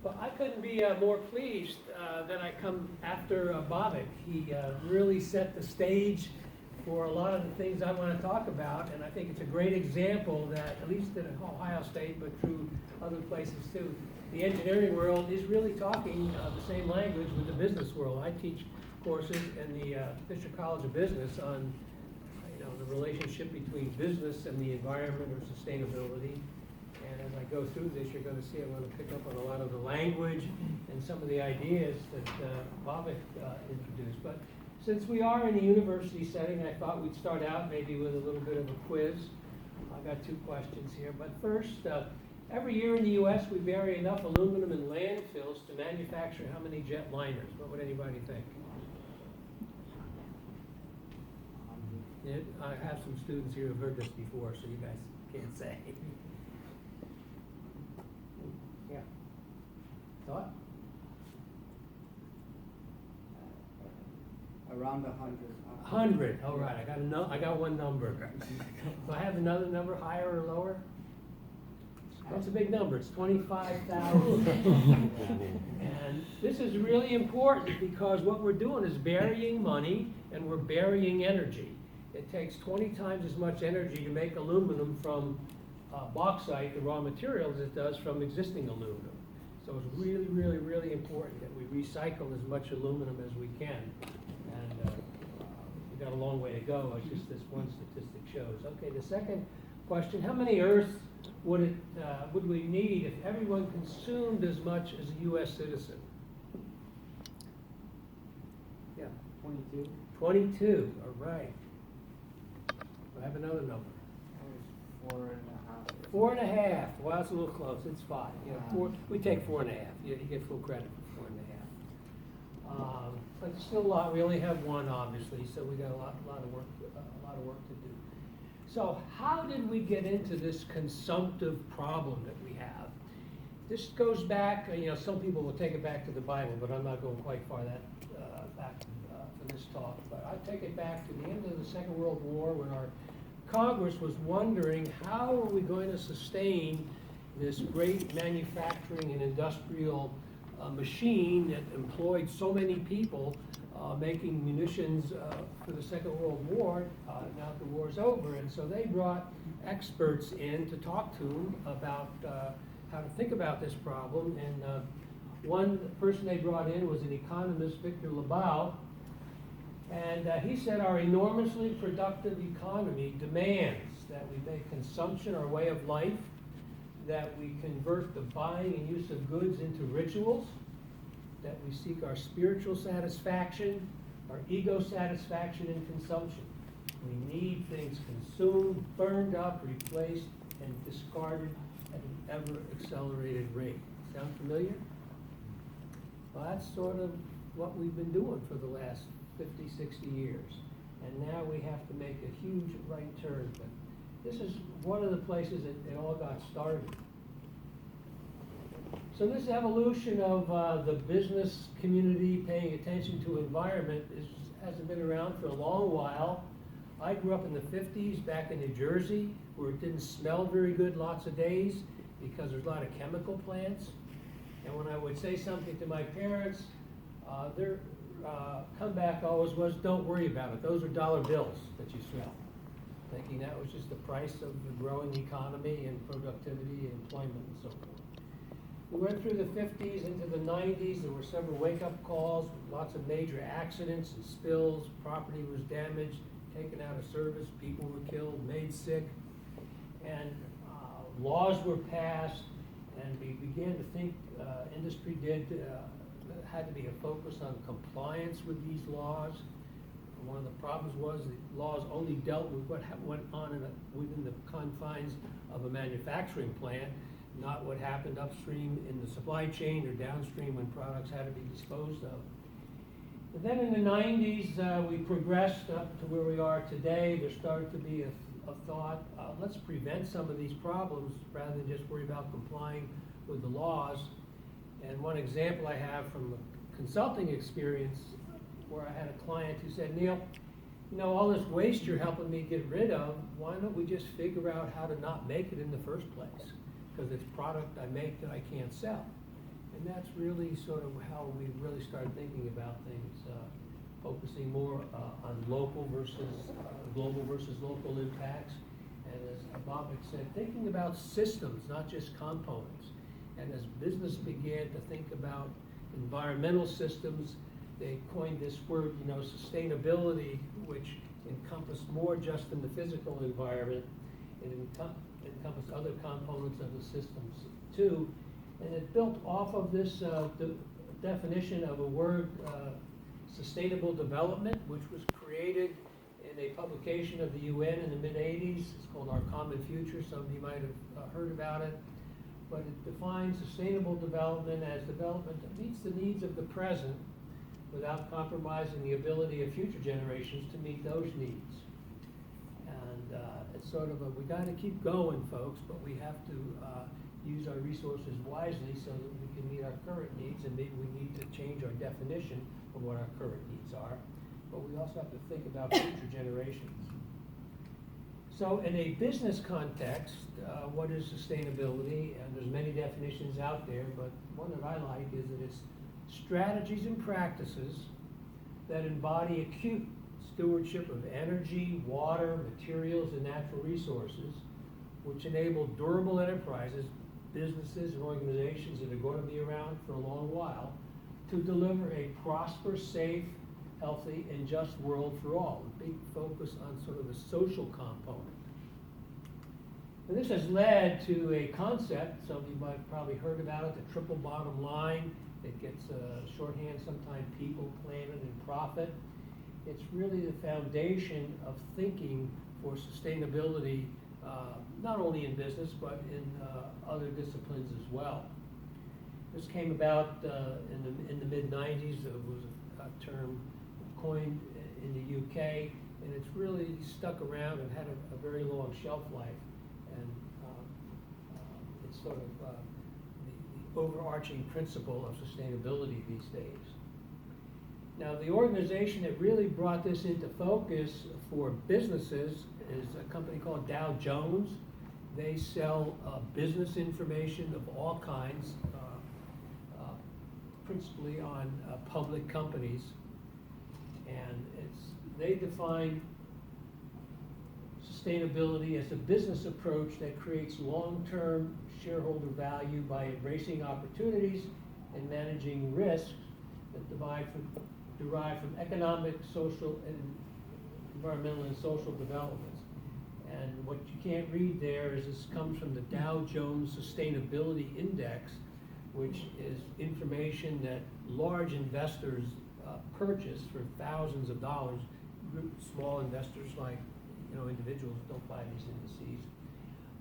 Well, I couldn't be more pleased that I come after Bobbitt. He really set the stage for a lot of the things I want to talk about, and I think it's a great example that, at least in Ohio State, but through other places too, the engineering world is really talking the same language with the business world. I teach courses in the Fisher College of Business on the relationship between business and the environment or sustainability. And as I go through this, you're going to see I'm going to pick up on a lot of the language and some of the ideas that Bobbitt introduced. But since we are in a university setting, I thought we'd start out maybe with a little bit of a quiz. I've got two questions here. But first, every year in the U.S. we bury enough aluminum in landfills to manufacture how many jet liners? What would anybody think? I have some students here who've heard this before, so you guys can't say. Yeah. Thought? Around 100. 100. All right. I got one number. Do I have another number, higher or lower? That's a big number. It's 25,000. And this is really important because what we're doing is burying money and we're burying energy. It takes 20 times as much energy to make aluminum from bauxite, the raw material, as it does from existing aluminum. So it's really, really, really important that we recycle as much aluminum as we can. And we've got a long way to go, as just this one statistic shows. Okay, the second question, how many Earths would we need if everyone consumed as much as a U.S. citizen? Yeah. 22. 22, all right. I have another number. 4.5. 4.5. Well, that's a little close. It's 5. We take 4.5. You get full credit for 4.5. But it's still a lot. We only have one, obviously, so we got a lot of work to do. So, how did we get into this consumptive problem that we have? This goes back. Some people will take it back to the Bible, but I'm not going quite far back for this talk. But I take it back to the end of the Second World War, when our Congress was wondering how are we going to sustain this great manufacturing and industrial machine that employed so many people making munitions for the Second World War, now that the war's over. And so they brought experts in to talk to them about how to think about this problem. And one person they brought in was an economist, Victor Labow. And he said our enormously productive economy demands that we make consumption our way of life, that we convert the buying and use of goods into rituals, that we seek our spiritual satisfaction, our ego satisfaction in consumption. We need things consumed, burned up, replaced, and discarded at an ever-accelerated rate. Sound familiar? Well, that's sort of what we've been doing for the last 50, 60 years. And now we have to make a huge right turn. But this is one of the places that it all got started. So this evolution of the business community paying attention to environment hasn't been around for a long while. I grew up in the 50s back in New Jersey, where it didn't smell very good lots of days because there's a lot of chemical plants. And when I would say something to my parents, their comeback always was, don't worry about it. Those are dollar bills that you smell. Thinking that was just the price of the growing economy and productivity and employment and so forth. We went through the 50s into the 90s. There were several wake-up calls, lots of major accidents and spills. Property was damaged, taken out of service, people were killed, made sick. And laws were passed, and we began to think, industry had to be a focus on compliance with these laws. And one of the problems was the laws only dealt with what went on within the confines of a manufacturing plant, not what happened upstream in the supply chain or downstream when products had to be disposed of. But then in the 90s, we progressed up to where we are today. There started to be a thought, let's prevent some of these problems rather than just worry about complying with the laws. And one example I have from a consulting experience where I had a client who said, Neil, all this waste you're helping me get rid of, why don't we just figure out how to not make it in the first place? Because it's product I make that I can't sell. And that's really sort of how we really started thinking about things, focusing more on local versus global versus local impacts. And as Bob had said, thinking about systems, not just components. And as business began to think about environmental systems, they coined this word, sustainability, which encompassed more just than the physical environment. It encompassed other components of the systems too. And it built off of this definition of a word, sustainable development, which was created in a publication of the UN in the mid-'80s. It's called Our Common Future. Some of you might have heard about it. But it defines sustainable development as development that meets the needs of the present without compromising the ability of future generations to meet those needs. And it's sort of we got to keep going, folks, but we have to use our resources wisely so that we can meet our current needs, and maybe we need to change our definition of what our current needs are. But we also have to think about future generations. So in a business context, what is sustainability? And there's many definitions out there, but one that I like is that it's strategies and practices that embody acute stewardship of energy, water, materials, and natural resources, which enable durable enterprises, businesses, and organizations that are going to be around for a long while to deliver a prosperous, safe, healthy, and just world for all. A big focus on sort of the social component. And this has led to a concept, some of you might have probably heard about it, the triple bottom line. It gets shorthand sometimes people, planet, and profit. It's really the foundation of thinking for sustainability, not only in business, but in other disciplines as well. This came about in the mid-'90s. It was a term coined in the UK, and it's really stuck around and had a very long shelf life. And it's sort of the overarching principle of sustainability these days. Now, the organization that really brought this into focus for businesses is a company called Dow Jones. They sell business information of all kinds, principally on public companies. And they define sustainability as a business approach that creates long-term shareholder value by embracing opportunities and managing risks that derive from economic, social, and environmental and social developments. And what you can't read there is this comes from the Dow Jones Sustainability Index, which is information that large investors purchase for thousands of dollars. Small investors like individuals don't buy these indices.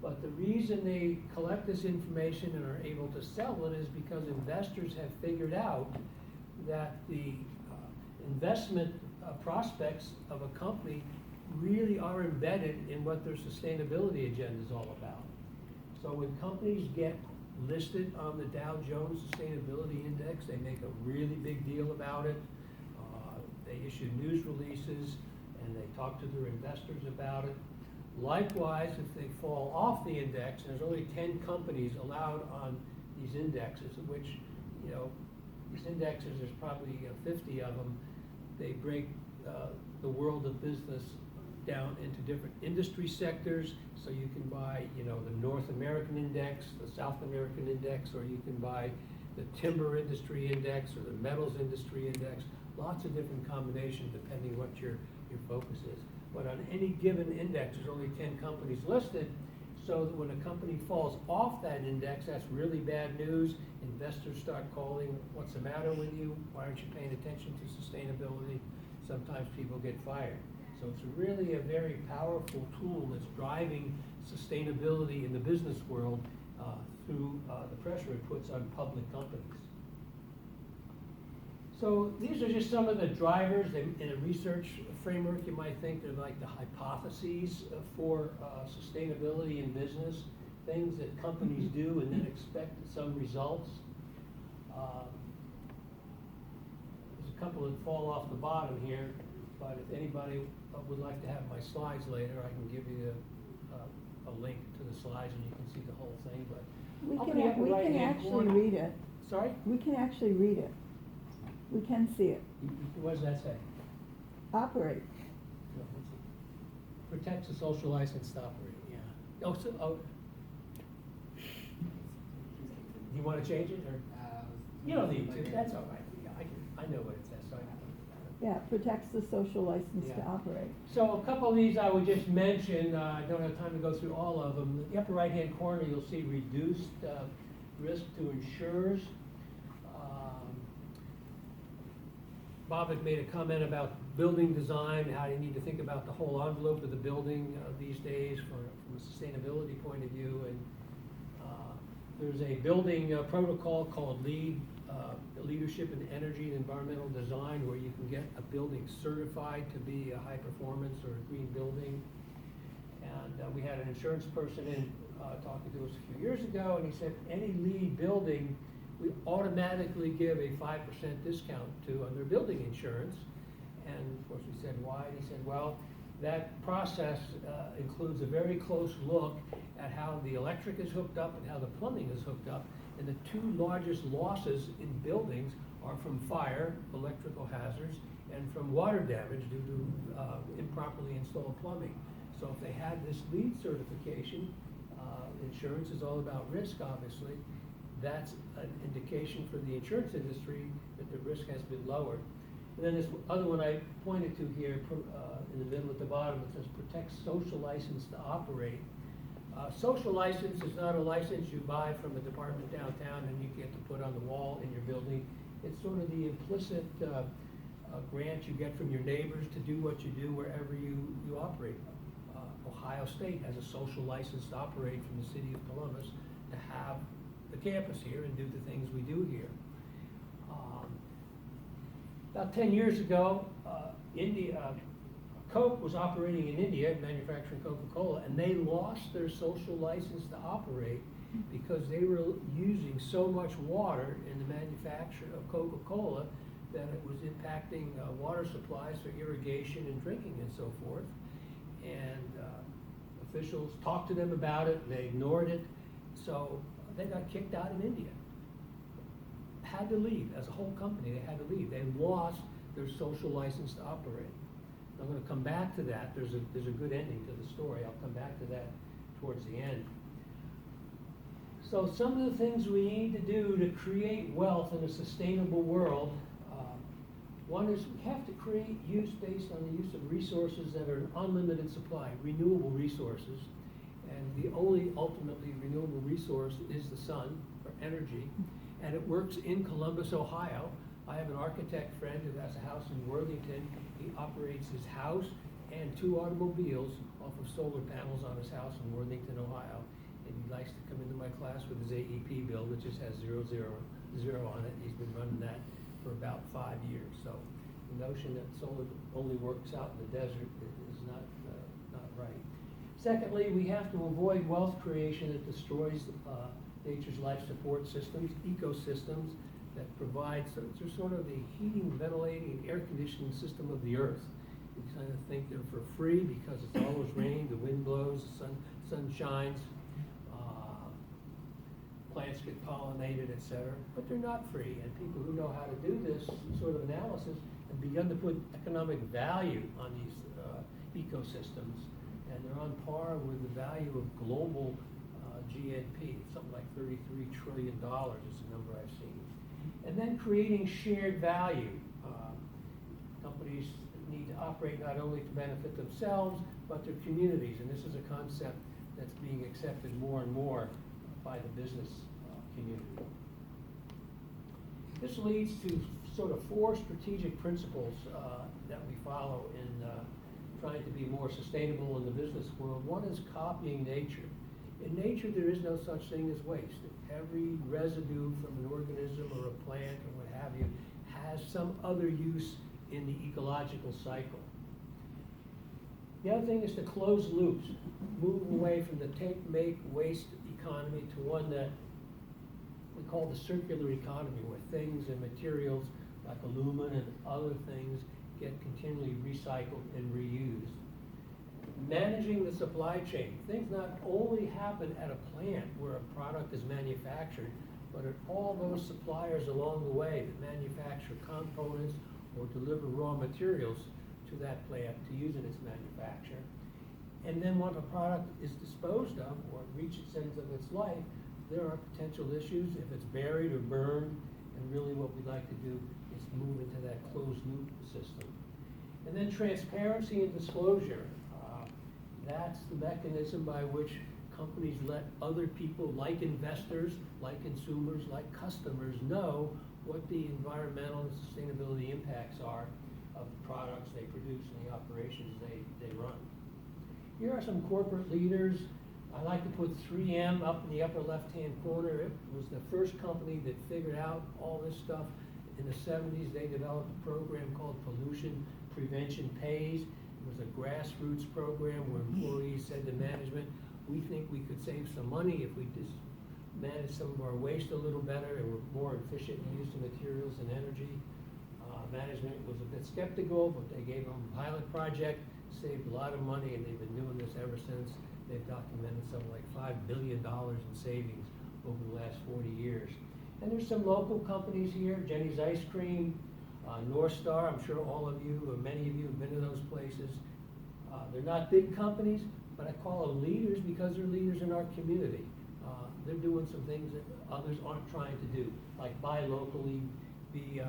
But the reason they collect this information and are able to sell it is because investors have figured out that the investment prospects of a company really are embedded in what their sustainability agenda is all about. So when companies get listed on the Dow Jones Sustainability Index, they make a really big deal about it. They issue news releases and they talk to their investors about it. Likewise, if they fall off the index, and there's only 10 companies allowed on these indexes, which, these indexes, there's probably 50 of them. They break the world of business down into different industry sectors. So you can buy, the North American index, the South American index, or you can buy the timber industry index or the metals industry index. Lots of different combinations depending what your focus is. But on any given index, there's only 10 companies listed, so that when a company falls off that index, that's really bad news. Investors start calling, what's the matter with you? Why aren't you paying attention to sustainability? Sometimes people get fired. So it's really a very powerful tool that's driving sustainability in the business world through the pressure it puts on public companies. So these are just some of the drivers. In a research framework, you might think they're like the hypotheses for sustainability in business, things that companies do and then expect some results. There's a couple that fall off the bottom here, but if anybody would like to have my slides later, I can give you a link to the slides and you can see the whole thing. But we can actually read it. Sorry? We can actually read it. We can see it. What does that say? Operate. No, let's see. Protects the social license to operate, yeah. Oh, so, oh. Do you wanna change it, or? You don't need to, that's all right. Yeah, I know what it says, so I have to. Yeah, protects the social license to Yeah. operate. So a couple of these I would just mention, I don't have time to go through all of them. The upper right-hand corner, you'll see reduced risk to insurers. Bob had made a comment about building design, how you need to think about the whole envelope of the building these days from a sustainability point of view. And there's a building protocol called Leadership in Energy and Environmental Design, where you can get a building certified to be a high performance or a green building. And we had an insurance person in talking to us a few years ago, and he said any LEED building we automatically give a 5% discount to on their building insurance. And of course we said, why? And he said, well, that process includes a very close look at how the electric is hooked up and how the plumbing is hooked up. And the two largest losses in buildings are from fire, electrical hazards, and from water damage due to improperly installed plumbing. So if they had this LEED certification, insurance is all about risk, obviously. That's an indication for the insurance industry that the risk has been lowered. And then this other one I pointed to here in the middle at the bottom, it says protect social license to operate. Social license is not a license you buy from a department downtown and you get to put on the wall in your building. It's sort of the implicit grant you get from your neighbors to do what you do wherever you operate. Ohio State has a social license to operate from the city of Columbus to have the campus here and do the things we do here. About 10 years ago, Coke was operating in India, manufacturing Coca-Cola, and they lost their social license to operate because they were using so much water in the manufacture of Coca-Cola that it was impacting water supplies for irrigation and drinking and so forth. And officials talked to them about it, they ignored it, so they got kicked out of India. Had to leave, as a whole company, they had to leave. They lost their social license to operate. I'm going to come back to that. There's a good ending to the story. I'll come back to that towards the end. So some of the things we need to do to create wealth in a sustainable world, one is we have to create use based on the use of resources that are an unlimited supply, renewable resources. And the only ultimately renewable resource is the sun, or energy. And it works in Columbus, Ohio. I have an architect friend who has a house in Worthington. He operates his house and 2 automobiles off of solar panels on his house in Worthington, Ohio. And he likes to come into my class with his AEP bill that just has 000 on it. He's been running that for about 5 years. So the notion that solar only works out in the desert is not right. Secondly, we have to avoid wealth creation that destroys nature's life support systems, ecosystems that provides sort of the heating, ventilating, and air conditioning system of the earth. We kind of think they're for free because it's always rain, the wind blows, the sun shines, plants get pollinated, etc. But they're not free, and people who know how to do this sort of analysis have begun to put economic value on these ecosystems, and they're on par with the value of global GNP. Something like $33 trillion is the number I've seen. And then creating shared value. Companies need to operate not only to benefit themselves, but their communities. And this is a concept that's being accepted more and more by the business community. This leads to sort of 4 strategic principles that we follow in trying to be more sustainable in the business world. One is copying nature. In nature, there is no such thing as waste. Every residue from an organism or a plant or what have you has some other use in the ecological cycle. The other thing is to close loops, move away from the take, make, waste economy to one that we call the circular economy, where things and materials like aluminum and other things get continually recycled and reused. Managing the supply chain. Things not only happen at a plant where a product is manufactured, but at all those suppliers along the way that manufacture components or deliver raw materials to that plant to use in its manufacture. And then when a product is disposed of or reaches its end of its life, there are potential issues if it's buried or burned, and really what we'd like to do is move into that closed loop system. And then transparency and disclosure. That's the mechanism by which companies let other people, like investors, like consumers, like customers, know what the environmental and sustainability impacts are of the products they produce and the operations they run. Here are some corporate leaders. I like to put 3M up in the upper left-hand corner. It was the first company that figured out all this stuff. In the 70s, they developed a program called Pollution Prevention Pays. It was a grassroots program where employees said to management, we think we could save some money if we just manage some of our waste a little better and we're more efficient in use of materials and energy. Management was a bit skeptical, but they gave them a pilot project, saved a lot of money, and they've been doing this ever since. They've documented something like $5 billion in savings over the last 40 years. And there's some local companies here, Jenny's Ice Cream, North Star. I'm sure all of you, or many of you, have been to those places. They're not big companies, but I call them leaders because they're leaders in our community. They're doing some things that others aren't trying to do, like buy locally, be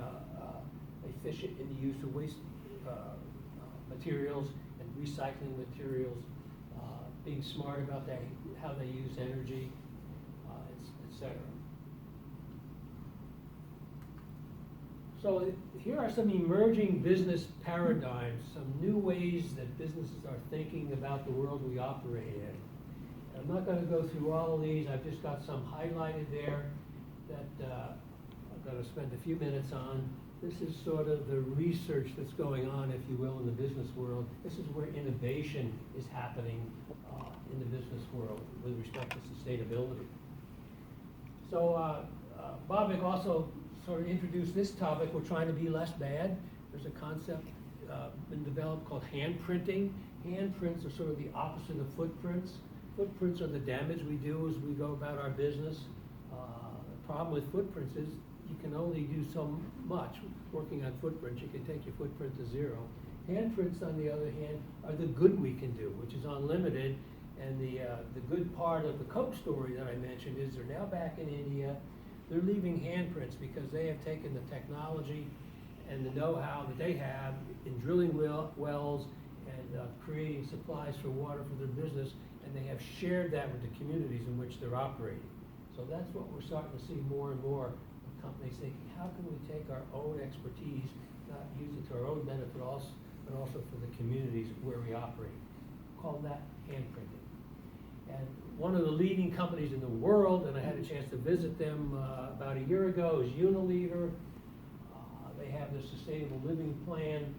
efficient in the use of waste materials and recycling materials, being smart about how they use energy, etc. So here are some emerging business paradigms, some new ways that businesses are thinking about the world we operate in. I'm not going to go through all of these. I've just got some highlighted there that I'm going to spend a few minutes on. This is sort of the research that's going on, if you will, in the business world. This is where innovation is happening in the business world with respect to sustainability. So Bobak also sort of introduced this topic. We're trying to be less bad. There's a concept been developed called hand printing. Hand prints are sort of the opposite of footprints. Footprints are the damage we do as we go about our business. The problem with footprints is you can only do so much working on footprints. You can take your footprint to zero. Handprints, on the other hand, are the good we can do, which is unlimited. And the good part of the Coke story that I mentioned is they're now back in India. They're leaving handprints because they have taken the technology and the know-how that they have in drilling wells and creating supplies for water for their business, and they have shared that with the communities in which they're operating. So that's what we're starting to see more and more of companies thinking, how can we take our own expertise, not use it to our own benefit, but also for the communities where we operate. Call that hand printing. And one of the leading companies in the world, and I had a chance to visit them about a year ago, is Unilever. They have their sustainable living plan.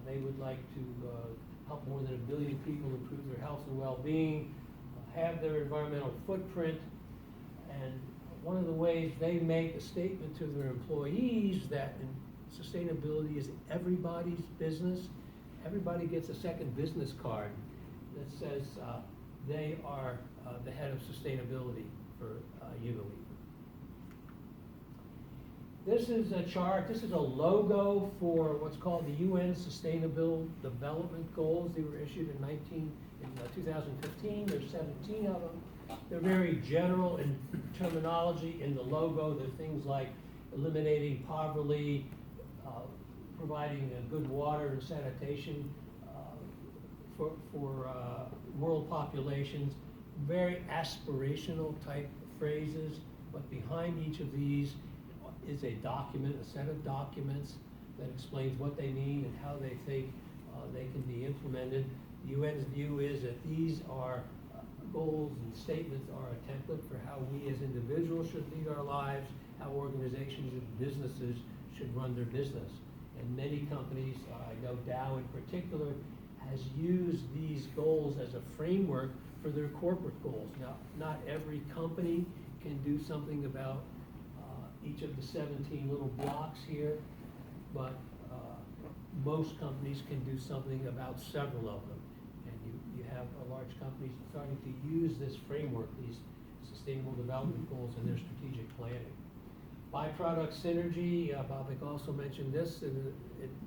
They would like to help more than 1 billion people improve their health and well-being, have their environmental footprint, and one of the ways they make a statement to their employees that sustainability is everybody's business. Everybody gets a second business card that says they are the head of sustainability for Unilever. This is a chart, this is a logo for what's called the UN Sustainable Development Goals. They were issued in 2015. There's 17 of them. They're very general in terminology. In the logo, there are things like eliminating poverty, providing good water and sanitation for world populations. Very aspirational type phrases, but behind each of these is a document, a set of documents that explains what they mean and how they think they can be implemented. The UN's view is that these are goals and statements are a template for how we as individuals should lead our lives, how organizations and businesses should run their business. And many companies, I know Dow in particular, has used these goals as a framework for their corporate goals. Now, not every company can do something about each of the 17 little blocks here, but most companies can do something about several of them. And you have large companies starting to use this framework, these Sustainable Development Goals and their strategic planning. Byproduct synergy, Bobak also mentioned this in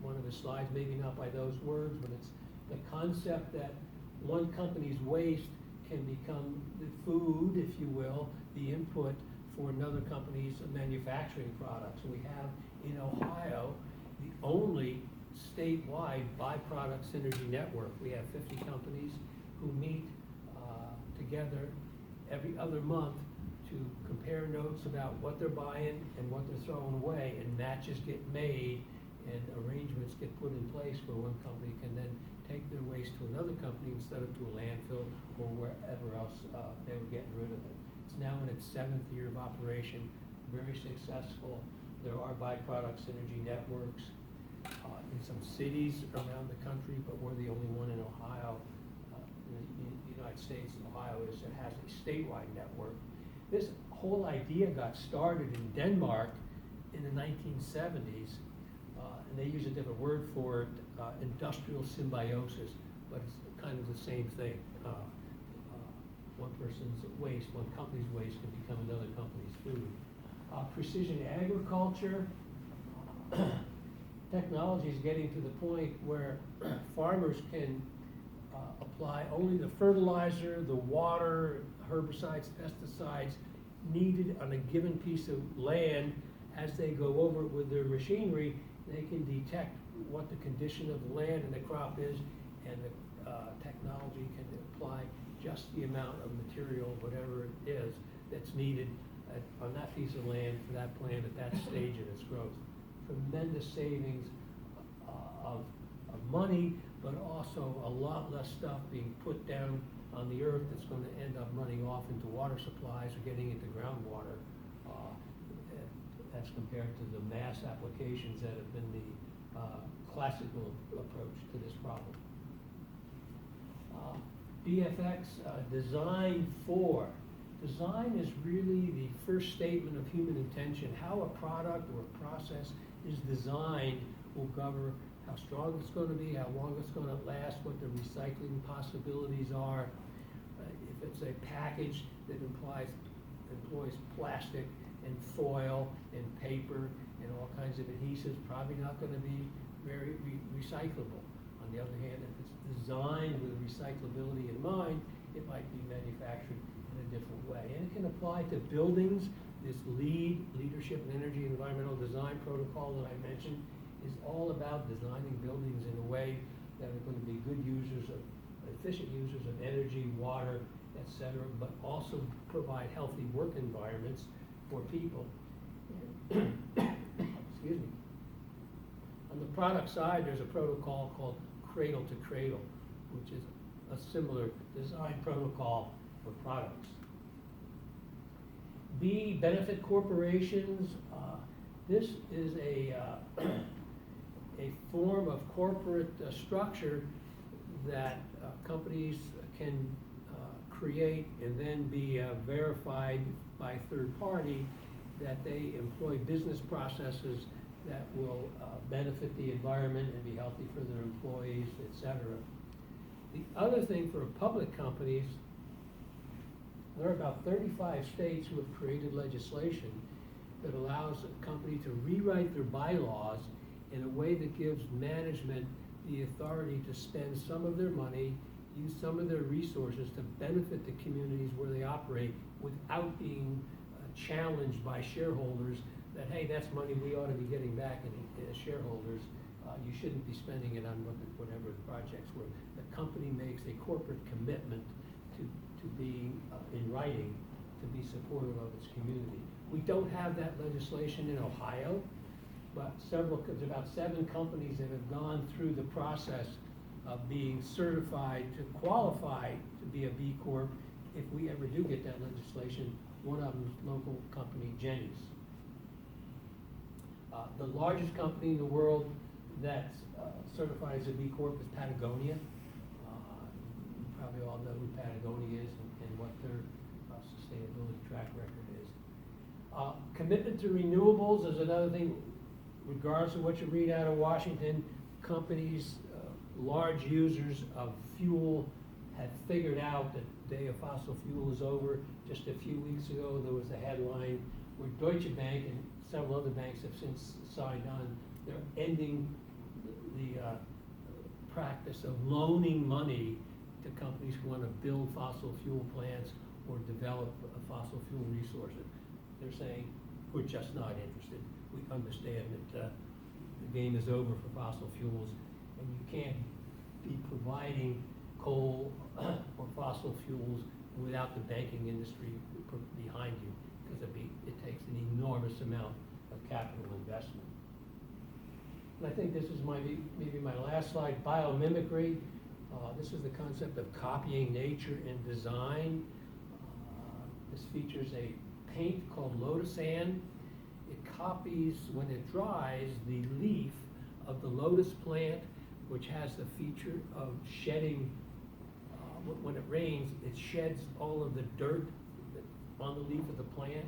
one of his slides, maybe not by those words, but it's the concept that one company's waste can become the food, if you will, the input for another company's manufacturing products. We have in Ohio the only statewide byproduct synergy network. We have 50 companies who meet together every other month to compare notes about what they're buying and what they're throwing away, and matches get made and arrangements get put in place where one company can then take their waste to another company instead of to a landfill or wherever else they were getting rid of it. It's now in its 7th year of operation, very successful. There are byproduct synergy networks in some cities around the country, but we're the only one in Ohio, in the United States. Ohio has a statewide network. This whole idea got started in Denmark in the 1970s, and they use a different word for it, industrial symbiosis, but it's kind of the same thing. One person's waste, one company's waste can become another company's food. Precision agriculture, technology is getting to the point where farmers can apply only the fertilizer, the water, herbicides, pesticides needed on a given piece of land. As they go over it with their machinery, they can detect what the condition of the land and the crop is, and the technology can apply just the amount of material, whatever it is, that's needed on that piece of land for that plant at that stage in its growth. Tremendous savings of money, but also a lot less stuff being put down on the earth that's going to end up running off into water supplies or getting into groundwater. That's compared to the mass applications that have been the classical approach to this problem. BFX, design for. Design is really the first statement of human intention. How a product or a process is designed will govern how strong it's going to be, how long it's going to last, what the recycling possibilities are. If it's a package that employs plastic and foil and paper and all kinds of adhesives, probably not going to be very recyclable. On the other hand, if it's designed with recyclability in mind, it might be manufactured in a different way. And it can apply to buildings. This Leadership in Energy and Environmental Design protocol that I mentioned is all about designing buildings in a way that are going to be good users of, efficient users of energy, water, etc., but also provide healthy work environments for people. Excuse me. On the product side, there's a protocol called Cradle to Cradle, which is a similar design protocol for products. B, benefit corporations. This is a form of corporate structure that companies can create and then be verified by a third party that they employ business processes that will benefit the environment and be healthy for their employees, etc. The other thing for public companies, there are about 35 states who have created legislation that allows a company to rewrite their bylaws in a way that gives management the authority to spend some of their money, use some of their resources to benefit the communities where they operate without being challenged by shareholders that, hey, that's money we ought to be getting back as shareholders. You shouldn't be spending it on whatever the projects were. The company makes a corporate commitment to being in writing to be supportive of its community. We don't have that legislation in Ohio, but there's about 7 companies that have gone through the process of being certified to qualify to be a B Corp. If we ever do get that legislation, one of them is local company Jenny's. The largest company in the world that's certified as a B Corp is Patagonia. You probably all know who Patagonia is and what their sustainability track record is. Commitment to renewables is another thing. Regardless of what you read out of Washington, companies, large users of fuel have figured out that day of fossil fuel is over. Just a few weeks ago, there was a headline where Deutsche Bank and several other banks have since signed on. They're ending the practice of loaning money to companies who want to build fossil fuel plants or develop fossil fuel resources. They're saying, we're just not interested. We understand that the game is over for fossil fuels, and you can't be providing coal or fossil fuels without the banking industry behind you, because it takes an enormous amount of capital investment. And I think this is maybe my last slide, biomimicry. This is the concept of copying nature in design. This features a paint called lotus sand. It copies, when it dries, the leaf of the lotus plant, which has the feature of shedding, when it rains, it sheds all of the dirt on the leaf of the plant,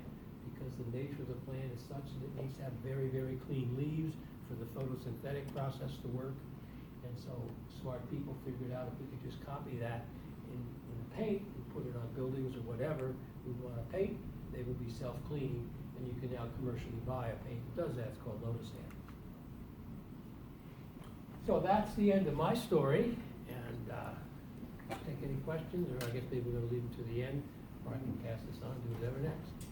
because the nature of the plant is such that it needs to have very, very clean leaves for the photosynthetic process to work. And so smart people figured out if we could just copy that in the paint and put it on buildings or whatever we want to paint, they would be self-cleaning, and you can now commercially buy a paint that does that. It's called lotus sand. So that's the end of my story, and take any questions, or I guess maybe we're going to leave them to the end, or I can pass this on, do whatever next.